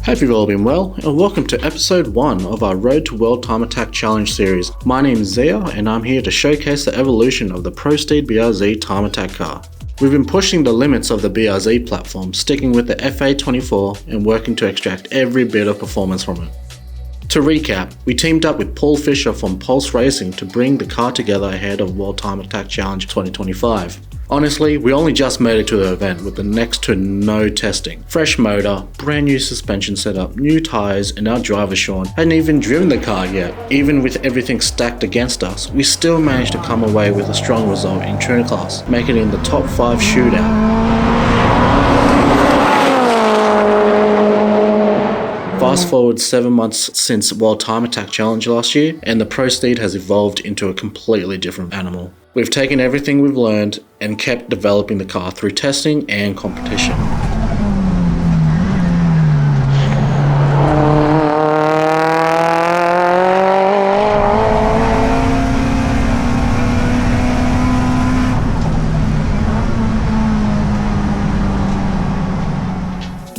Hope you've all been well, and welcome to episode 1 of our Road to World Time Attack Challenge series. My name is Zia, and I'm here to showcase the evolution of the Pro Steed BRZ Time Attack car. We've been pushing the limits of the BRZ platform, sticking with the FA24 and working to extract every bit of performance from it. To recap, we teamed up with Paul Fisher from Pulse Racing to bring the car together ahead of World Time Attack Challenge 2025. Honestly, we only just made it to the event with the next to no testing. Fresh motor, brand new suspension setup, new tyres, and our driver Sean hadn't even driven the car yet. Even with everything stacked against us, we still managed to come away with a strong result in Tuner class, making it in the top 5 shootout. Fast forward 7 months since World Time Attack Challenge last year, and the Pro Steed has evolved into a completely different animal. We've taken everything we've learned and kept developing the car through testing and competition.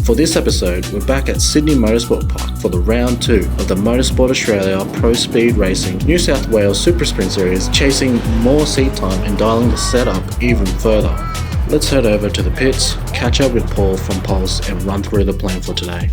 For this episode, we're back at Sydney Motorsport Park for the round 2 of the Motorsport Australia Pro Speed Racing New South Wales Super Sprint Series, chasing more seat time and dialing the setup even further. Let's head over to the pits, catch up with Paul from Pulse and run through the plan for today.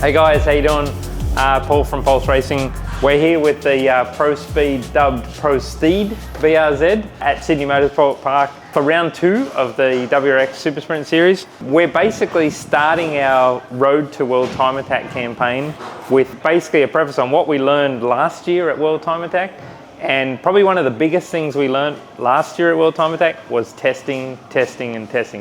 Hey guys, how you doing? Paul from Pulse Racing. We're here with the Pro Speed dubbed Pro Steed BRZ at Sydney Motorsport Park for round 2 of the WRX Super Sprint Series. We're basically starting our Road to World Time Attack campaign with basically a preface on what we learned last year at World Time Attack. And probably one of the biggest things we learned last year at World Time Attack was testing.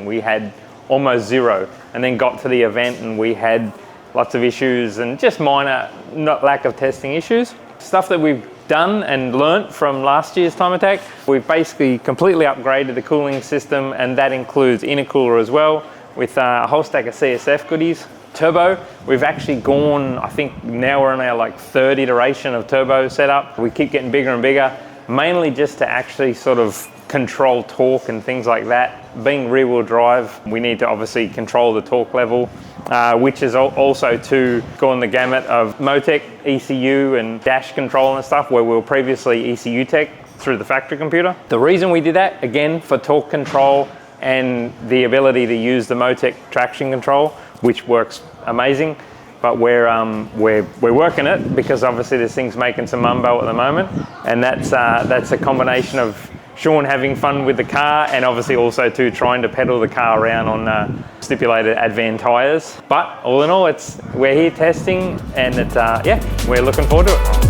We had almost zero, and then got to the event and we had lots of issues and just minor lack of testing issues. Stuff that we've done and learnt from last year's Time Attack. We've basically completely upgraded the cooling system, and that includes intercooler as well, with a whole stack of CSF goodies. Turbo, we've actually gone, I think now we're on our third iteration of turbo setup. We keep getting bigger and bigger, mainly just to actually sort of control torque and things like that. Being rear wheel drive, we need to obviously control the torque level, which is also to go on the gamut of Motec, ECU and dash control and stuff, where we were previously ECU tech through the factory computer. The reason we did that, again, for torque control and the ability to use the Motec traction control, which works amazing, but we're working it because obviously this thing's making some mumbo at the moment, and that's a combination of Sean having fun with the car and obviously also too trying to pedal the car around on stipulated Advan tyres. But all in all, we're here testing, and we're looking forward to it.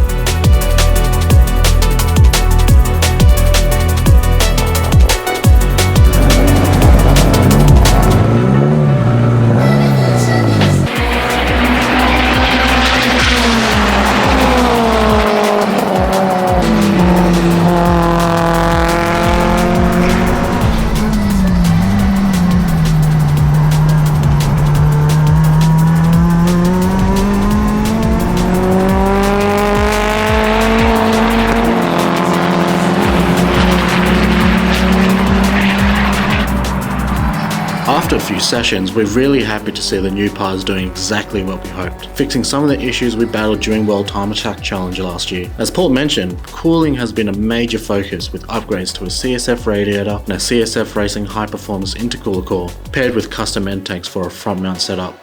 After a few sessions, we're really happy to see the new parts doing exactly what we hoped, fixing some of the issues we battled during World Time Attack Challenge last year. As Paul mentioned, cooling has been a major focus with upgrades to a CSF radiator and a CSF Racing high performance intercooler core, paired with custom end tanks for a front mount setup.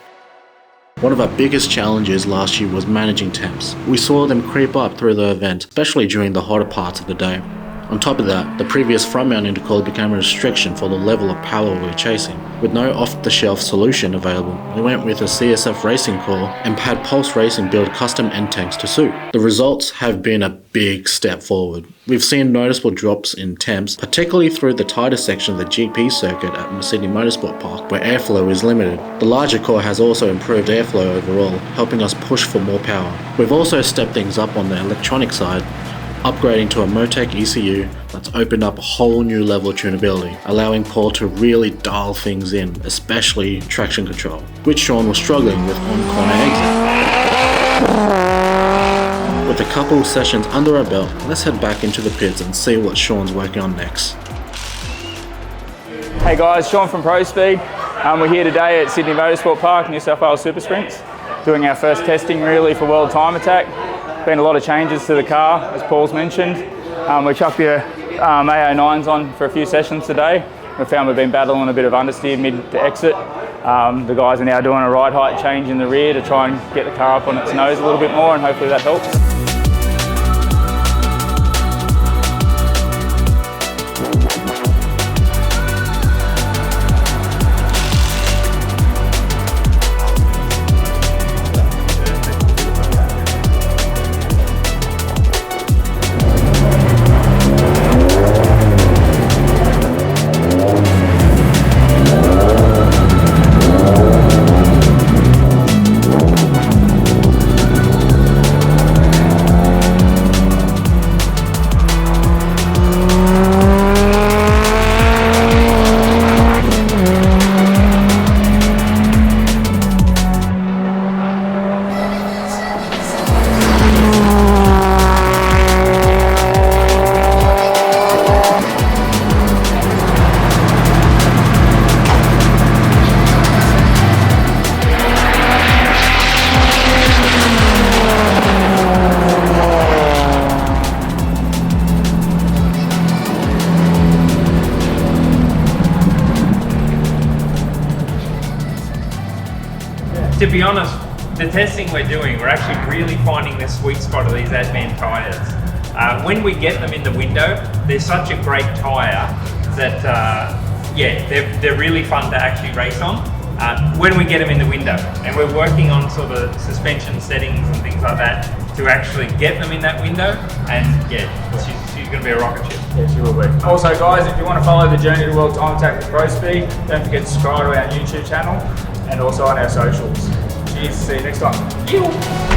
One of our biggest challenges last year was managing temps. We saw them creep up through the event, especially during the hotter parts of the day. On top of that, the previous front mount intercooler became a restriction for the level of power we were chasing. With no off-the-shelf solution available, we went with a CSF Racing core and had Pulse Racing build custom end tanks to suit. The results have been a big step forward. We've seen noticeable drops in temps, particularly through the tighter section of the GP circuit at Sydney Motorsport Park, where airflow is limited. The larger core has also improved airflow overall, helping us push for more power. We've also stepped things up on the electronic side, upgrading to a Motec ECU that's opened up a whole new level of tunability, allowing Paul to really dial things in, especially traction control, which Sean was struggling with on corner exit. With a couple of sessions under our belt, let's head back into the pits and see what Sean's working on next. Hey guys, Sean from Pro Speed. We're here today at Sydney Motorsport Park, New South Wales Super Sprints, doing our first testing really for World Time Attack. Been a lot of changes to the car, as Paul's mentioned. We chucked the AO9s on for a few sessions today. We found we've been battling a bit of understeer mid to exit. The guys are now doing a ride height change in the rear to try and get the car up on its nose a little bit more, and hopefully that helps. To be honest, the testing we're doing, we're actually really finding the sweet spot of these Advan tyres. When we get them in the window, they're such a great tyre that, yeah, they're really fun to actually race on. When we get them in the window, and we're working on sort of suspension settings and things like that to actually get them in that window, and yeah, she's going to be a rocket ship. Yeah, she will be. Also guys, if you want to follow the journey to World Time Attack with Pro Speed, don't forget to subscribe to our YouTube channel and also on our socials. Cheers, see you next time.